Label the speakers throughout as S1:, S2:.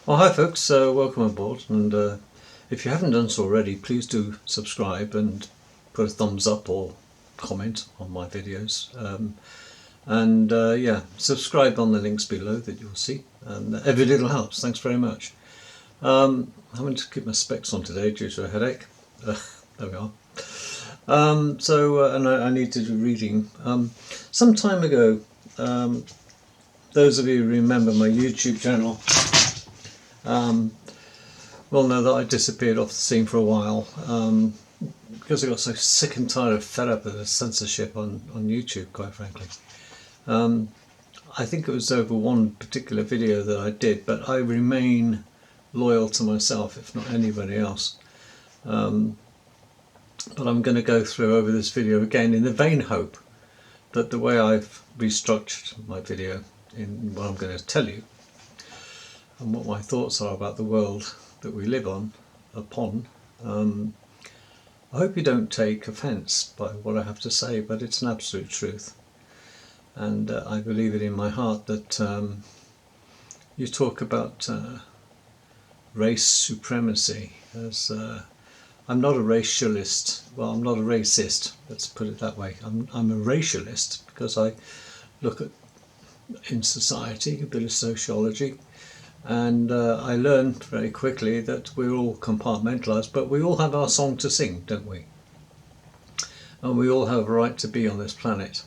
S1: Well, hi folks, welcome aboard, and if you haven't done so already, please do subscribe and put a thumbs up or comment on my videos. Yeah, subscribe on the links below that you'll see, and every little helps. Thanks very much. I'm having to keep my specs on today due to a headache. There we are. And I need to do reading. Some time ago, those of you who remember my YouTube channel will know that I disappeared off the scene for a while because I got so sick and tired of fed up with the censorship on YouTube, quite frankly. I think it was over one particular video that I did, but I remain loyal to myself, if not anybody else. But I'm going to go through over this video again in the vain hope that the way I've restructured my video in what I'm going to tell you and what my thoughts are about the world that we live upon. I hope you don't take offence by what I have to say, but it's an absolute truth. And I believe it in my heart that you talk about race supremacy as I'm not a racialist. Well, I'm not a racist, let's put it that way. I'm a racialist because I look at in society a bit of sociology, and I learned very quickly that we're all compartmentalised, but we all have our song to sing, don't we? And we all have a right to be on this planet,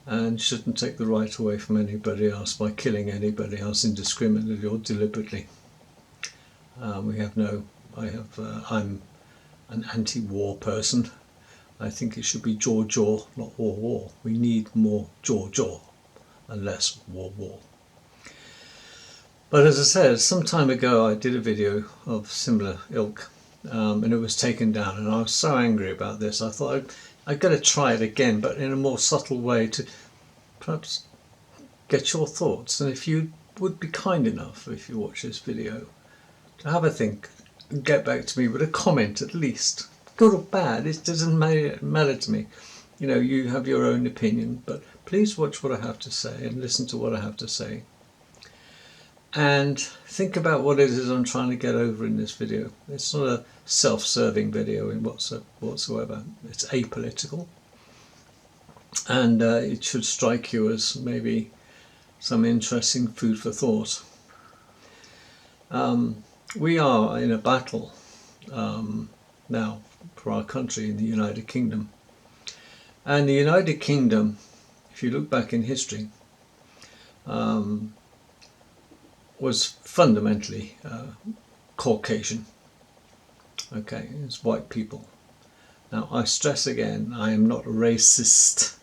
S1: and shouldn't take the right away from anybody else by killing anybody else indiscriminately or deliberately. I'm an anti-war person. I think it should be jaw, not war. We need more jaw and less war. But as I said, some time ago I did a video of similar ilk, and it was taken down, and I was so angry about this. I thought I'd got to try it again, but in a more subtle way to perhaps get your thoughts. And if you would be kind enough, if you watch this video, to have a think and get back to me with a comment at least, good or bad, it doesn't matter to me. You know, you have your own opinion, but please watch what I have to say and listen to what I have to say. And think about what it is I'm trying to get over in this video. It's not a self-serving video in whatsoever. It's apolitical, and it should strike you as maybe some interesting food for thought. We are in a battle now for our country in the United Kingdom. And the United Kingdom, if you look back in history, was fundamentally Caucasian. Okay, it's white people. Now I stress again, I am not a racist.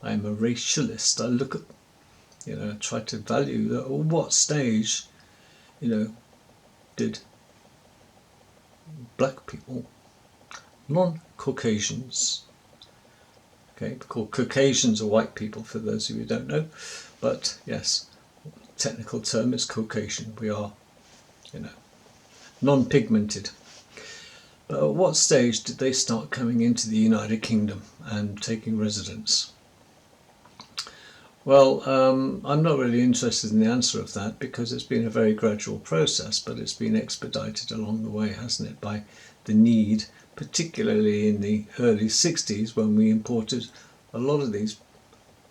S1: I am a racialist. I look at, try to value that. What stage, did black people, non-Caucasians, okay, called Caucasians are white people for those of you who don't know, but yes, technical term is Caucasian. We are, non-pigmented. But at what stage did they start coming into the United Kingdom and taking residence? Well, I'm not really interested in the answer of that because it's been a very gradual process, but it's been expedited along the way, hasn't it, by the need, particularly in the early 60s when we imported a lot of these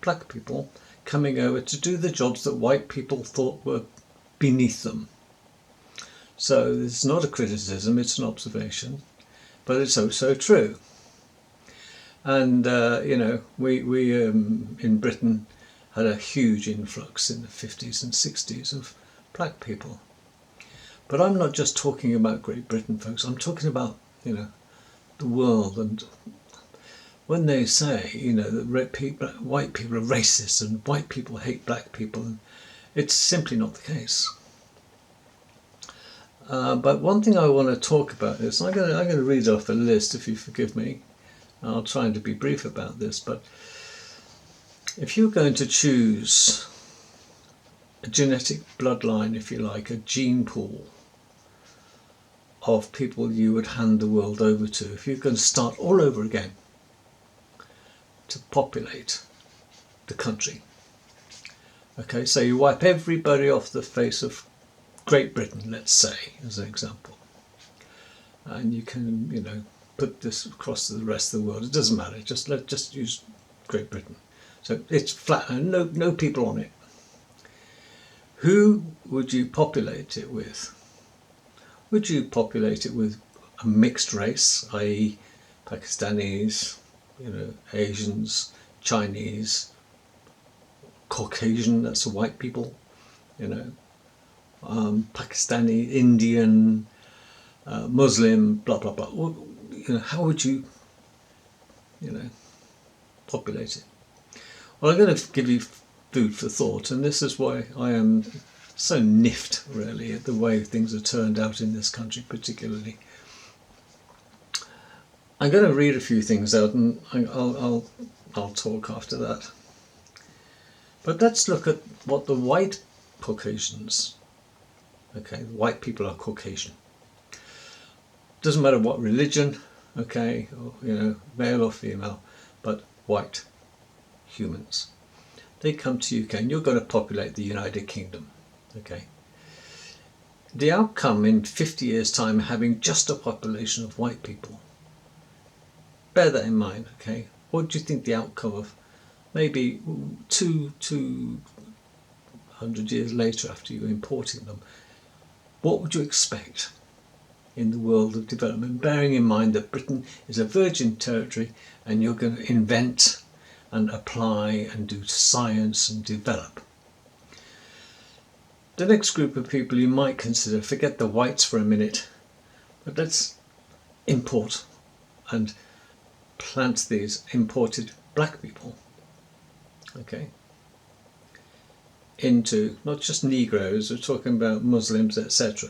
S1: black people coming over to do the jobs that white people thought were beneath them. So it's not a criticism, it's an observation, but it's also true. And, we in Britain had a huge influx in the 50s and 60s of black people. But I'm not just talking about Great Britain, folks. I'm talking about, the world. And when they say, that white people are racist and white people hate black people, it's simply not the case. But one thing I want to talk about is, I'm going to read off a list, if you forgive me. I'll try to be brief about this, but if you're going to choose a genetic bloodline, if you like, a gene pool of people you would hand the world over to, if you're going to start all over again to populate the country, okay, so you wipe everybody off the face of Great Britain, let's say, as an example. And you can, put this across to the rest of the world. It doesn't matter. Just use Great Britain. So it's flat and no people on it. Who would you populate it with? Would you populate it with a mixed race, i.e. Pakistanis, Asians, Chinese, Caucasian, that's the white people, Pakistani, Indian, Muslim, blah, blah, blah. Well, how would you, populate it? Well, I'm going to give you food for thought, and this is why I am so niffed, really, at the way things are turned out in this country, particularly. I'm going to read a few things out, and I'll talk after that. But let's look at what the white Caucasians, white people are Caucasian. Doesn't matter what religion, or, male or female, but white humans. They come to UK, and you're going to populate the United Kingdom. The outcome in 50 years' time, having just a population of white people. Bear that in mind. What do you think the outcome of maybe 200 years later, after you're importing them, what would you expect in the world of development, bearing in mind that Britain is a virgin territory and you're going to invent and apply and do science and develop? The next group of people you might consider, forget the whites for a minute, but let's import and plant these imported black people, into not just Negroes, we're talking about Muslims, etc.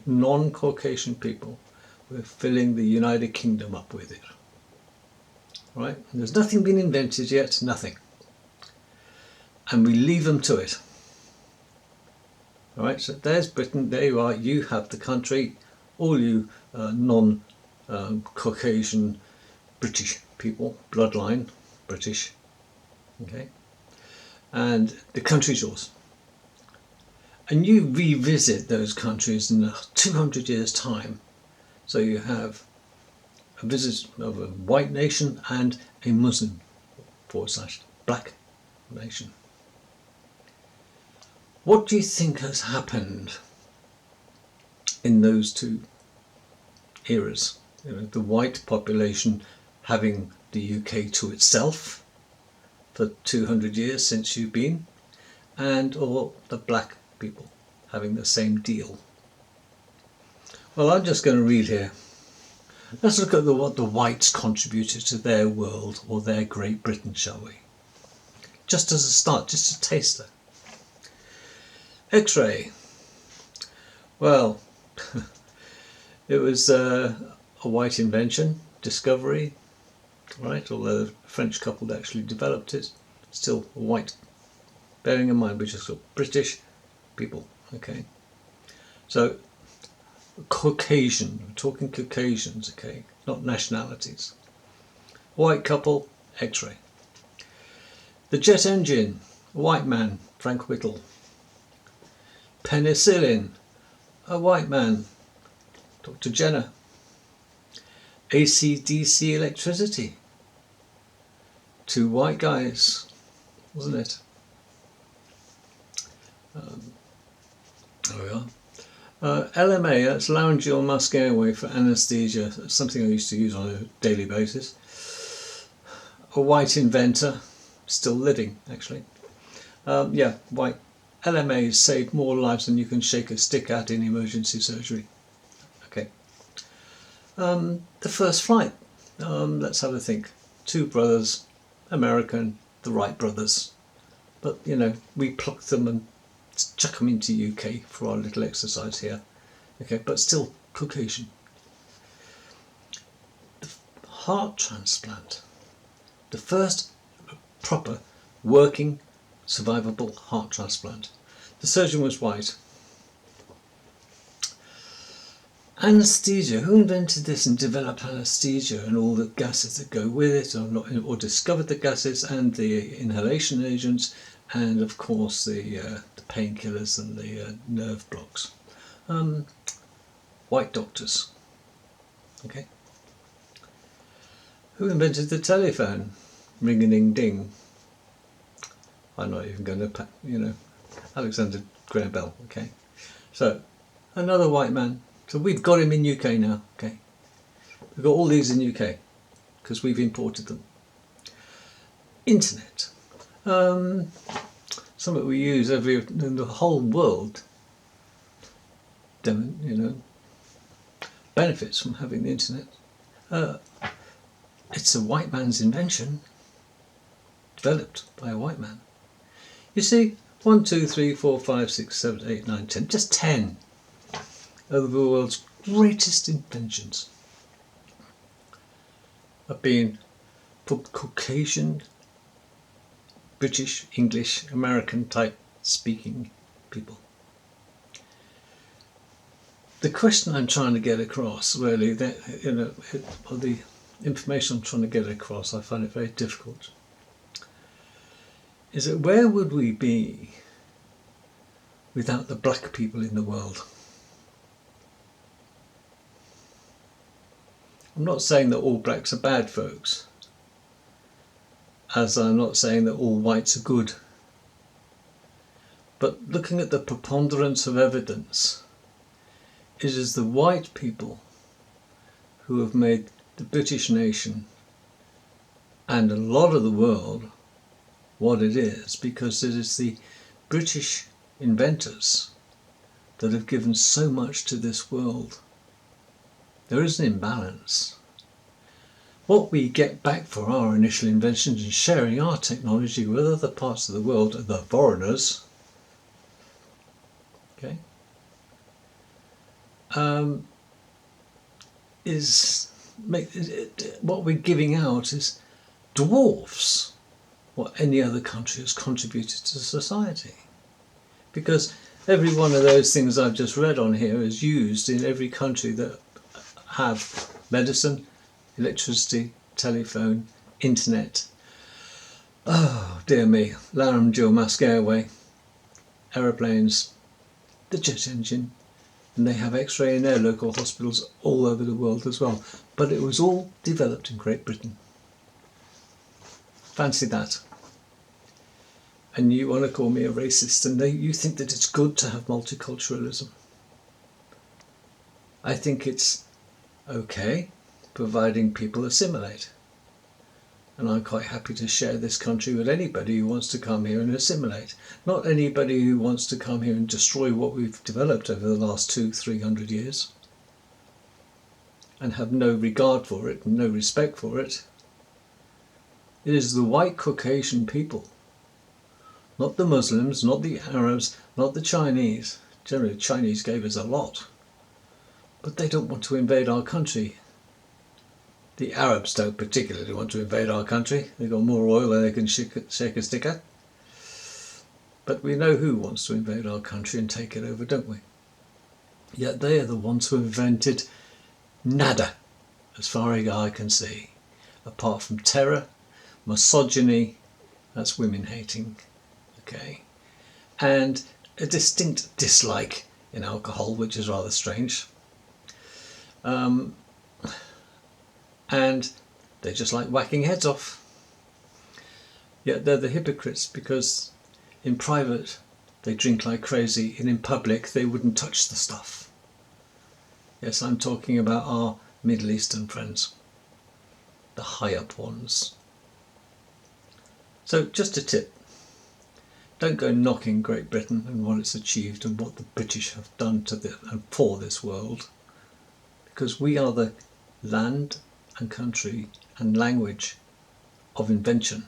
S1: Non-Caucasian people, we're filling the United Kingdom up with it. Right? And there's nothing been invented yet, nothing. And we leave them to it. Alright, so there's Britain, there you are, you have the country, all you non-Caucasian British people, bloodline British, and the country's yours. And you revisit those countries in 200 years' time. So you have a visit of a white nation and a Muslim / black nation. What do you think has happened in those two eras? The white population having the UK to itself for 200 years since you've been, or the black people having the same deal. Well, I'm just going to read here. Let's look at what the whites contributed to their world, or their Great Britain, shall we? Just as a start, just a taster. X-ray. Well, it was a white invention, discovery, right? Although the French couple that actually developed it, still white. Bearing in mind, we're just got British people, So, Caucasian, we're talking Caucasians, not nationalities. White couple, X-ray. The jet engine, a white man, Frank Whittle. Penicillin, a white man, Dr. Jenner. AC/DC electricity, two white guys, wasn't it? There we are. LMA, that's laryngeal musk airway for anaesthesia. That's something I used to use on a daily basis. A white inventor, still living actually. White. LMAs save more lives than you can shake a stick at in emergency surgery. The first flight. Let's have a think. Two brothers, American, the Wright brothers. But, we pluck them and chuck them into UK for our little exercise here. But still Caucasian. The heart transplant. The first proper working survivable heart transplant. The surgeon was white. Anesthesia. Who invented this and developed anesthesia and all the gases that go with it, or discovered the gases and the inhalation agents and of course the painkillers and the nerve blocks. White doctors. Okay. Who invented the telephone? Ring-a-ding-ding. I'm not even going to, Alexander Graham Bell. Okay. So, another white man. So we've got him in UK now. Okay. We've got all these in UK because we've imported them. Internet. Something we use in the whole world. Benefits from having the internet. It's a white man's invention, developed by a white man. You see, 1, 2, 3, 4, 5, 6, 7, 8, 9, 10, just 10 of the world's greatest inventions have been for Caucasian, British, English, American type speaking people. The question I'm trying to get across, really, or the information I'm trying to get across, I find it very difficult, is that where would we be without the black people in the world? I'm not saying that all blacks are bad folks, as I'm not saying that all whites are good. But looking at the preponderance of evidence, it is the white people who have made the British nation and a lot of the world what it is, because it is the British inventors that have given so much to this world. There is an imbalance. What we get back for our initial inventions and sharing our technology with other parts of the world, the foreigners, okay, what we're giving out is dwarfs what any other country has contributed to society. Because every one of those things I've just read on here is used in every country that have medicine, electricity, telephone, internet. Oh dear me, laryngeal-mask airway, aeroplanes, the jet engine, and they have X-ray and air local hospitals all over the world as well. But it was all developed in Great Britain. Fancy that. And you want to call me a racist, and you think that it's good to have multiculturalism. I think it's okay, providing people assimilate. And I'm quite happy to share this country with anybody who wants to come here and assimilate. Not anybody who wants to come here and destroy what we've developed over the last 200-300 years and have no regard for it and no respect for it. It is the white Caucasian people, not the Muslims, not the Arabs, not the Chinese. Generally, the Chinese gave us a lot, but they don't want to invade our country. The Arabs don't particularly want to invade our country. They've got more oil than they can shake a stick at. But we know who wants to invade our country and take it over, don't we? Yet they are the ones who invented nada, as far as I can see, apart from terror, misogyny, that's women hating, okay, and a distinct dislike in alcohol, which is rather strange. And they just like whacking heads off. Yet they're the hypocrites, because in private they drink like crazy, and in public they wouldn't touch the stuff. Yes, I'm talking about our Middle Eastern friends, the high up ones. So just a tip, don't go knocking Great Britain and what it's achieved and what the British have done to and for this world, because we are the land and country and language of invention,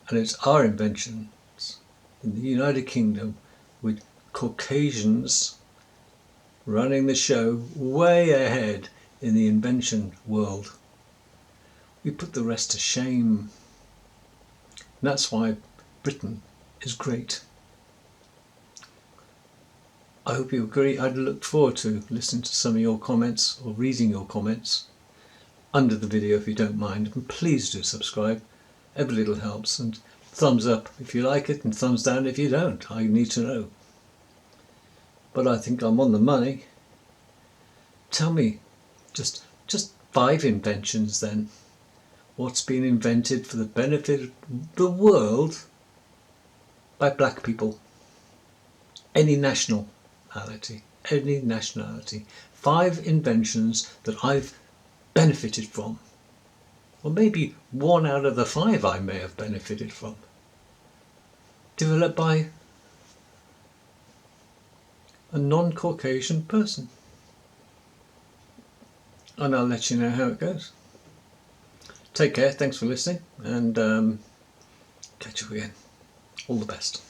S1: and it's our inventions in the United Kingdom, with Caucasians running the show way ahead in the invention world. We put the rest to shame. And that's why Britain is great. I hope you agree. I'd look forward to listening to some of your comments or reading your comments under the video if you don't mind. And please do subscribe. Every little helps. And Thumbs up if you like it and thumbs down if you don't. I need to know. But I think I'm on the money. Tell me, just 5 inventions then. What's been invented for the benefit of the world by black people? Any nationality. 5 inventions that I've benefited from. Or maybe 1 out of the 5 I may have benefited from. Developed by a non-Caucasian person. And I'll let you know how it goes. Take care, thanks for listening, and catch you again. All the best.